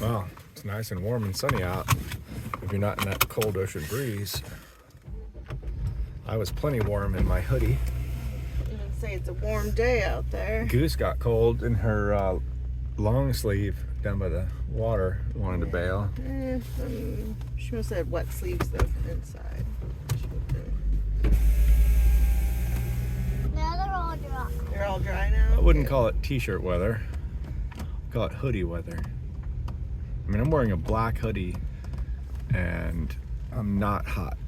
Well, it's nice and warm and sunny out if you're not in that cold ocean breeze. I was plenty warm in my hoodie. I'm gonna say it's a warm day out there. Goose got cold in her long sleeve down by the water, wanted to bail. She must have had wet sleeves though from inside. Now they're all dry. They're all dry now? I wouldn't call it t-shirt weather. I'd call it hoodie weather. I mean, I'm wearing a black hoodie and I'm not hot.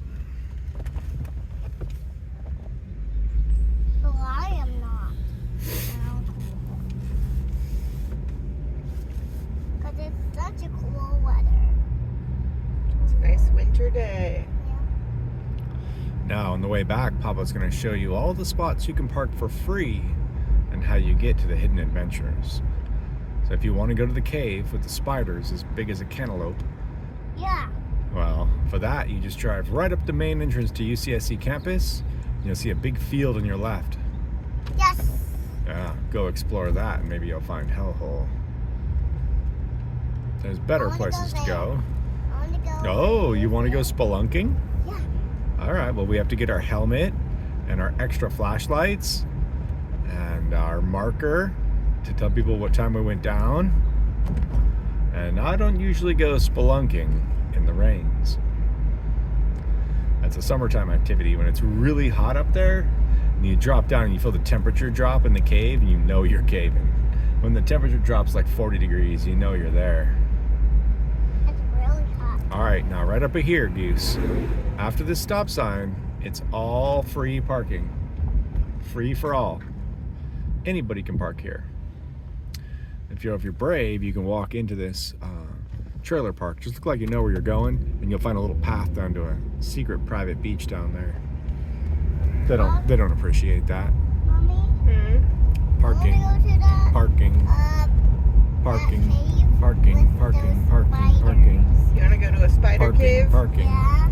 Well, I am not. Because it's such a cool weather. It's a nice winter day. Now, on the way back, Papa's going to show you all the spots you can park for free and how you get to the hidden adventures. So if you want to go to the cave with the spiders as big as a cantaloupe, Yeah. well, for that, you just drive right up the main entrance to UCSC campus, and you'll see a big field on your left. Yes. Yeah, go explore that, and maybe you'll find Hellhole. There's better I wanna go places to there. go. I want to go. Oh, you want to go spelunking? Yeah. All right, well, we have to get our helmet and our extra flashlights and our marker to tell people what time we went down. And I don't usually go spelunking in the rains. That's a summertime activity when it's really hot up there and you drop down and you feel the temperature drop in the cave and you know you're caving. When the temperature drops like 40 degrees, you know you're there. It's really hot. All right, now right up here, Goose. After this stop sign, it's all free parking. Free for all. Anybody can park here. If you're brave, you can walk into this trailer park. Just look like you know where you're going, and you'll find a little path down to a secret private beach down there. They don't appreciate that. Mommy, Parking, I want to go to the parking, parking, cave parking, with parking, the parking, spiders. parking, You wanna go to a spider cave? parking. Yeah.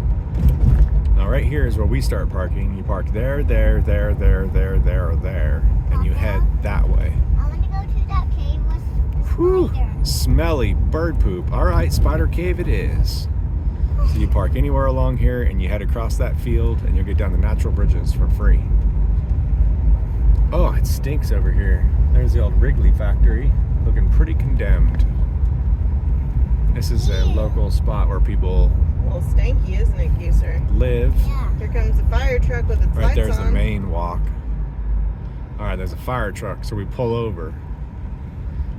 Now right here is where we start parking. You park there, there, there, there, there, there, or there, and you head that way. I want to go to that cave with the Whew, spiders. smelly bird poop. All right, spider cave it is. So you park anywhere along here and you head across that field and you'll get down the natural bridges for free. Oh, it stinks over here. There's the old Wrigley factory, looking pretty condemned. This is a local spot where people A little stanky, isn't it, Gooser? live. Yeah. Here comes the fire truck with its Right lights there's on. the main walk. All right, there's a fire truck, so we pull over.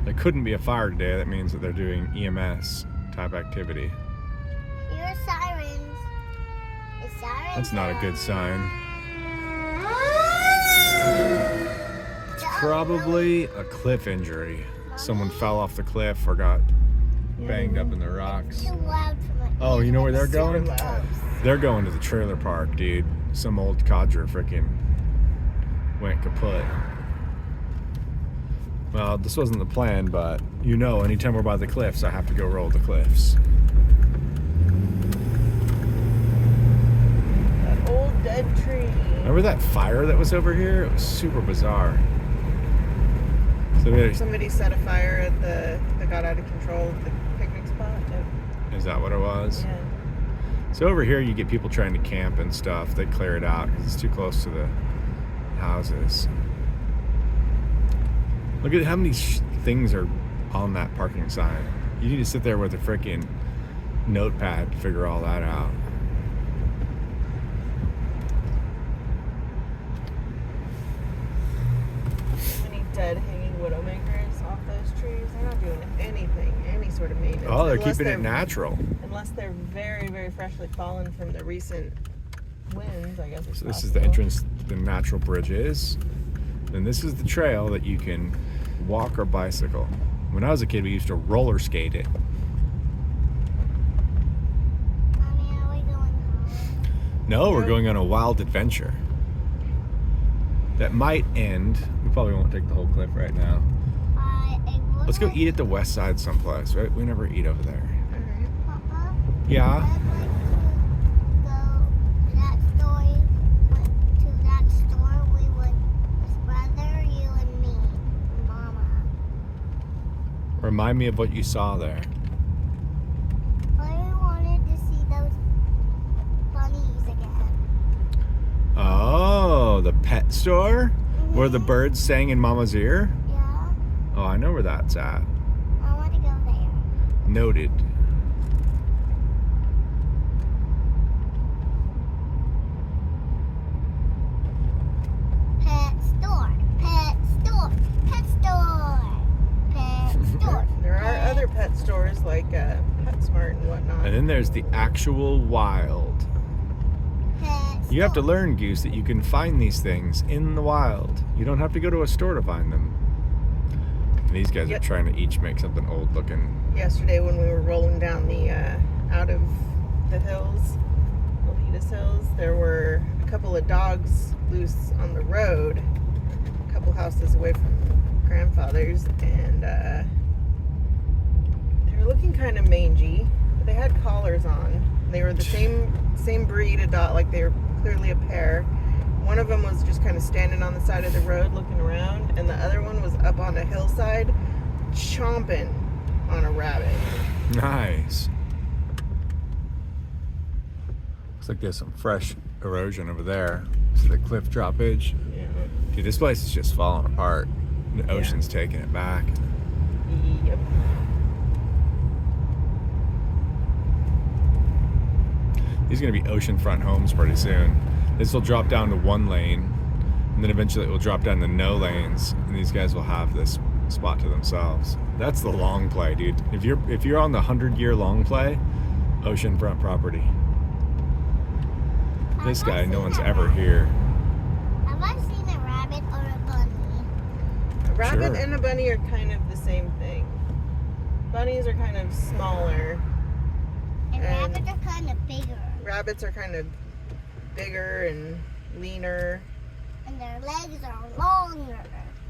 There couldn't be a fire today. That means that they're doing EMS type activity. Hear sirens. It's sirens. That's not a good sign. It's probably a cliff injury. Someone fell off the cliff or got banged up in the rocks. Too loud for my Oh, you know where they're Super going? loud. They're going to the trailer park, dude. Some old codger freaking went kaput. Well, this wasn't the plan, but you know, anytime we're by the cliffs, I have to go roll the cliffs. That old dead tree. Remember that fire that was over here? It was super bizarre. So there's, Somebody set a fire at that got out of control at the picnic spot. is that what it was? Yeah. So over here, you get people trying to camp and stuff. They clear it out because it's too close to the houses. Look at how many things are on that parking sign. You need to sit there with a freaking notepad to figure all that out. Many dead hanging widowmakers off those trees. They're not doing anything, any sort of maintenance. Oh, they're unless keeping it natural. Unless they're very, very freshly fallen from the recent winds, I guess. It's So this is the possible. entrance to the natural bridge is. Then this is the trail that you can walk or bicycle. When I was a kid, we used to roller skate it. Mommy, are we going home? No, we're going on a wild adventure. That might end. We probably won't take the whole cliff right now. Let's go eat at the west side someplace, right? We never eat over there. All right. Papa, Yeah. I'd like to go to that store. To that store we would, with brother, you and me, and Mama. Remind me of what you saw there. Oh, the pet store? Where the birds sang in Mama's ear? Yeah. Oh, I know where that's at. I want to go there. Noted. Pet store. Pet store. Pet store. Pet store. There are other pet stores like PetSmart and whatnot. And then there's the actual wild. Pet You have to store. learn, Goose, that you can find these things in the wild. You don't have to go to a store to find them. And these guys Yep. are trying to each make something old looking. Yesterday when we were rolling down the out of the hills, Milpitas Hills, there were a couple of dogs loose on the road, a couple houses away from grandfather's, and they were looking kind of mangy, but they had collars on. They were the same breed of dog, like they were clearly a pair. One of them was just kind of standing on the side of the road looking around, and the other one was up on a hillside chomping on a rabbit. Nice. Looks like there's some fresh erosion over there. See the cliff droppage? Yeah. Dude, this place is just falling apart. The ocean's taking it back. Yep. These are going to be oceanfront homes pretty soon. This will drop down to 1 lane, and then eventually it will drop down to no lanes, and these guys will have this spot to themselves. That's the long play, dude. If you're on the 100-year long play, oceanfront property. This Have I guy, no seen one's a ever rabbit? here. Have I seen a rabbit or a bunny? A rabbit Sure. and a bunny are kind of the same thing. Bunnies are kind of smaller. And And- rabbits are kind of bigger. Rabbits are kind of bigger and leaner. And their legs are longer.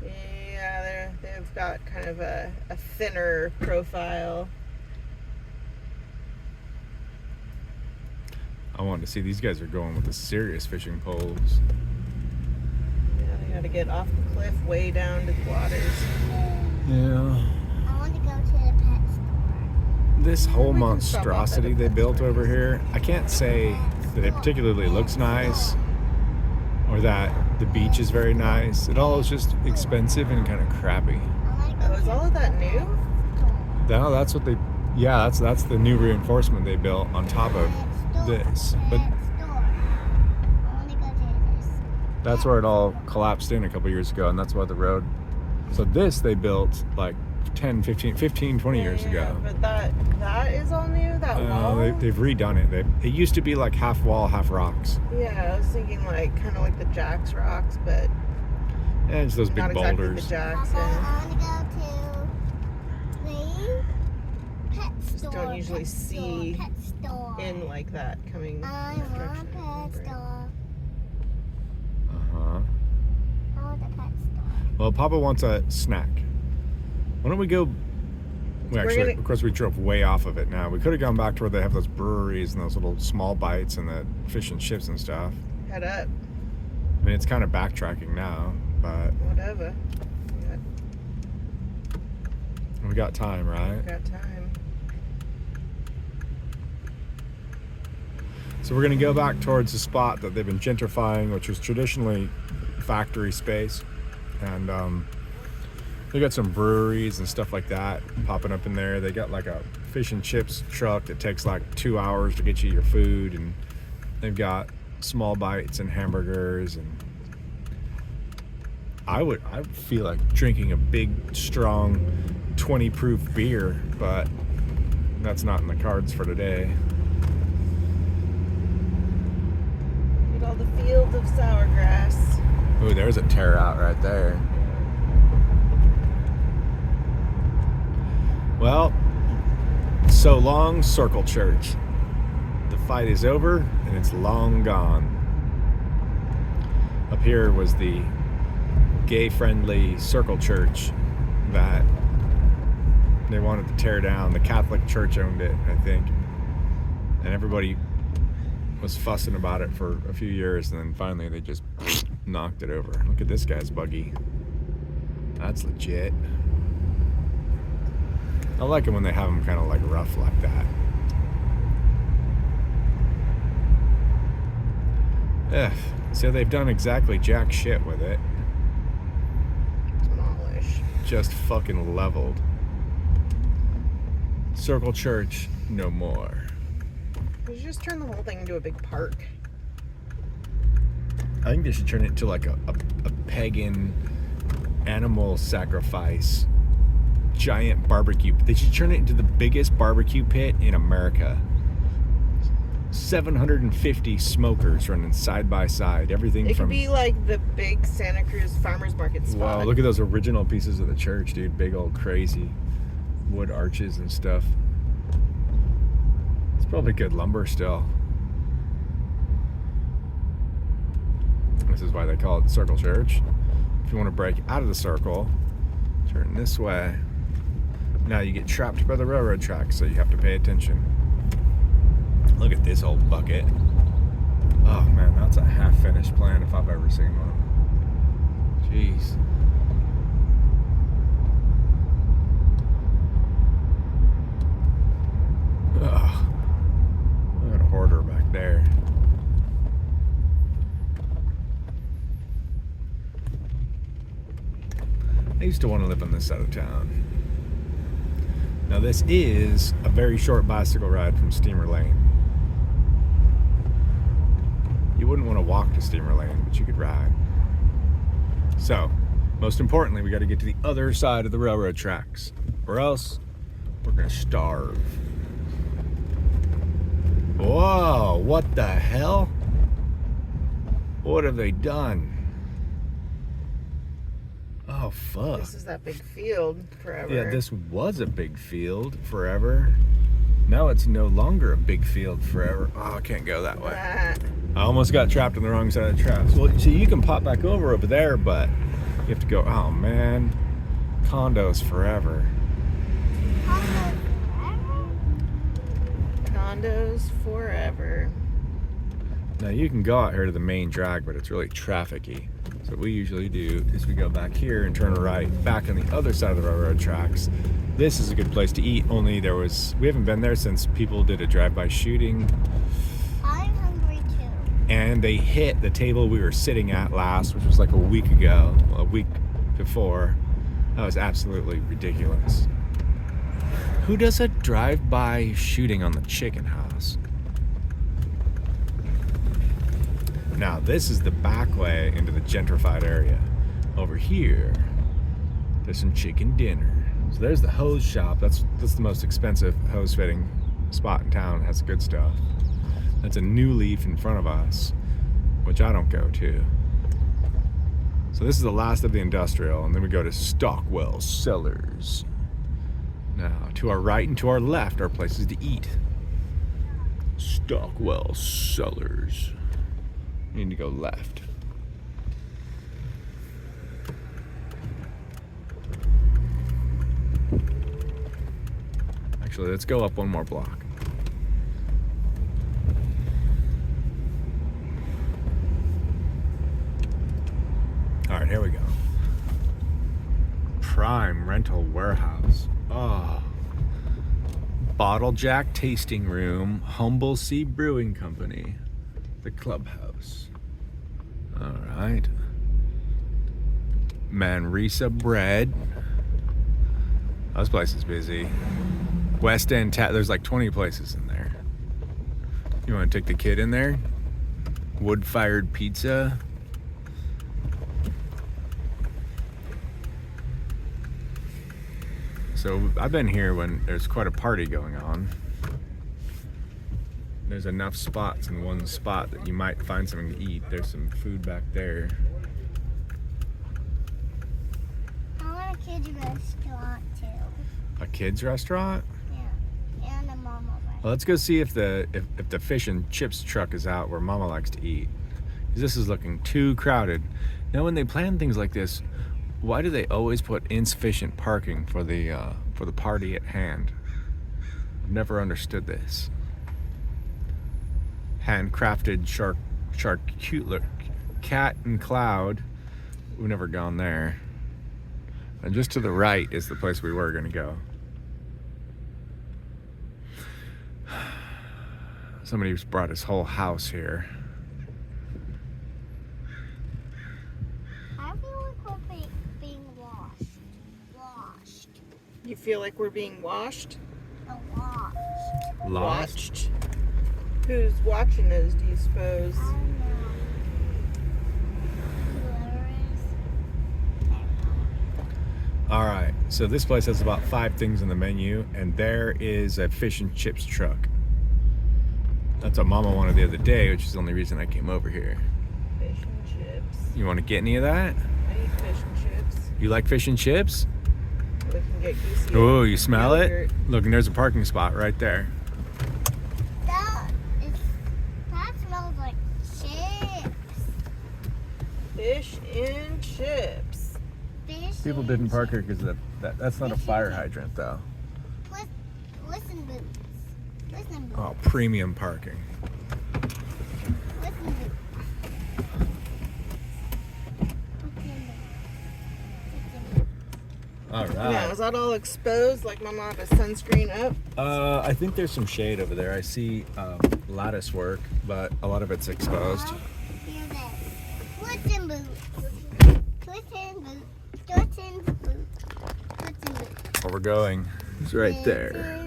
Yeah, they've got kind of a thinner profile. I wanted to see these guys are going with the serious fishing poles. Yeah, they got to get off the cliff way down to the waters. Yeah. I want to go to the pet store. This whole We can stop off at monstrosity a they pet built store. over here, I can't say that it particularly looks nice or that the beach is very nice. It all is just expensive and kind of crappy. I want to go Oh, to is all of that the new? pet store. No, that's what they. Yeah, that's the new reinforcement they built on top of this. But Pet store. I want to go to this. that's where it all collapsed in a couple years ago, and that's why the road. So this they built like 10, 15, 20 years Yeah, ago. But that is all new. That wall. They've redone it. It used to be like half wall, half rocks. Yeah, I was thinking like kind of like the Jack's rocks, but And it's those big not exactly boulders. the Jack's. Papa, And I want to go to the pet Just store. don't usually pet see store, pet store. in like that coming. I that want direction. a pet store. Uh-huh. I want a pet store. Well, Papa wants a snack. Why don't we go? We actually, gonna- of course, we drove way off of it now. We could have gone back to where they have those breweries and those little small bites and the fish and chips and stuff. Head up, I mean, it's kind of backtracking now, but whatever. we got time, right? Got time. So we're going to go back towards the spot that they've been gentrifying, which was traditionally factory space. And they got some breweries and stuff like that popping up in there. They got like a fish and chips truck that takes like 2 hours to get you your food. And they've got small bites and hamburgers. And I feel like drinking a big, strong 20 proof beer, but that's not in the cards for today. Look at all the fields of sour grass. Ooh, there's a tear out right there. Well, so long, Circle Church. The fight is over and it's long gone. Up here was the gay-friendly Circle Church that they wanted to tear down. The Catholic Church owned it, I think. And everybody was fussing about it for a few years, and then finally they just knocked it over. Look at this guy's buggy. That's legit. I like it when they have them kind of like rough like that. So they've done exactly jack shit with it. Demolish. Just fucking leveled. Circle Church, no more. We should just turn the whole thing into a big park. I think they should turn it into like a pagan animal sacrifice giant barbecue. They should turn it into the biggest barbecue pit in America. 750 smokers running side by side. Everything It from... could be like the big Santa Cruz farmers market spot. Wow, look at those original pieces of the church, dude. Big old crazy wood arches and stuff. It's probably good lumber still. This is why they call it the Circle Church. If you want to break out of the circle, turn this way. Now you get trapped by the railroad tracks, so you have to pay attention. Look at this old bucket. Oh man, that's a half-finished plan if I've ever seen one. Jeez. Ugh. Look at a hoarder back there. I used to want to live on this side of town. Now this is a very short bicycle ride from Steamer Lane. You wouldn't want to walk to Steamer Lane, but you could ride. So, most importantly, we got to get to the other side of the railroad tracks, or else we're gonna starve. Whoa, what the hell? What have they done? Oh, fuck. This is that big field forever. Yeah, this was a big field forever. Now it's no longer a big field forever. Oh, I can't go that way. I almost got trapped on the wrong side of the tracks. Well, see, you can pop back over there, but you have to go, oh man, condos forever. Condos forever. Now you can go out here to the main drag, but it's really trafficy. So what we usually do is we go back here and turn right back on the other side of the railroad tracks. This is a good place to eat, only we haven't been there since people did a drive-by shooting. I'm hungry too. And they hit the table we were sitting at last, which was like a week ago, a week before. That was absolutely ridiculous. Who does a drive-by shooting on the chicken house? Now, this is the back way into the gentrified area. Over here, there's some chicken dinner. So there's the hose shop. That's the most expensive hose fitting spot in town. It has good stuff. That's a New Leaf in front of us, which I don't go to. So this is the last of the industrial, and then we go to Stockwell Cellars. Now, to our right and to our left are places to eat. Stockwell Cellars. You need to go left. Actually, let's go up one more block. All right, here we go. Prime Rental Warehouse. Oh. Bottle Jack Tasting Room, Humble Sea Brewing Company, the Clubhouse. All right. Manresa Bread. Oh, this place is busy. West End there's like 20 places in there. You want to take the kid in there? Wood-fired pizza. So I've been here when there's quite a party going on. There's enough spots in one spot that you might find something to eat. There's some food back there. I want a kids restaurant too. A kids restaurant? Yeah, and a mama restaurant. Well, let's go see if the fish and chips truck is out where Mama likes to eat. 'Cause this is looking too crowded. Now, when they plan things like this, why do they always put insufficient parking for the party at hand? I've never understood this. Handcrafted charcuterie, Cat and Cloud. We've never gone there. And just to the right is the place we were going to go. Somebody's brought his whole house here. You feel like we're being washed? A watch. Lost? Who's watching us, do you suppose? I don't know. Whoever is. All right, so this place has about 5 things on the menu, and there is a fish and chips truck. That's what Mama wanted the other day, which is the only reason I came over here. Fish and chips. You want to get any of that? I eat fish and chips. You like fish and chips? We can get goosey. Oh, you smell yogurt. it? Look, and there's a parking spot right there. That smells like chips. Fish and chips. Fish People and didn't park here chips. because that's not a fire hydrant, though. Listen, boots. Listen, boots. Oh, premium parking. Listen, boots. All Now, right. is that all exposed? Like Mama have a sunscreen up? I think there's some shade over there. I see lattice work, but a lot of it's exposed. Hear this. Listen, boots. Listen, boots. Listen, boots. Listen, boots. Where we're going is right there. Listen,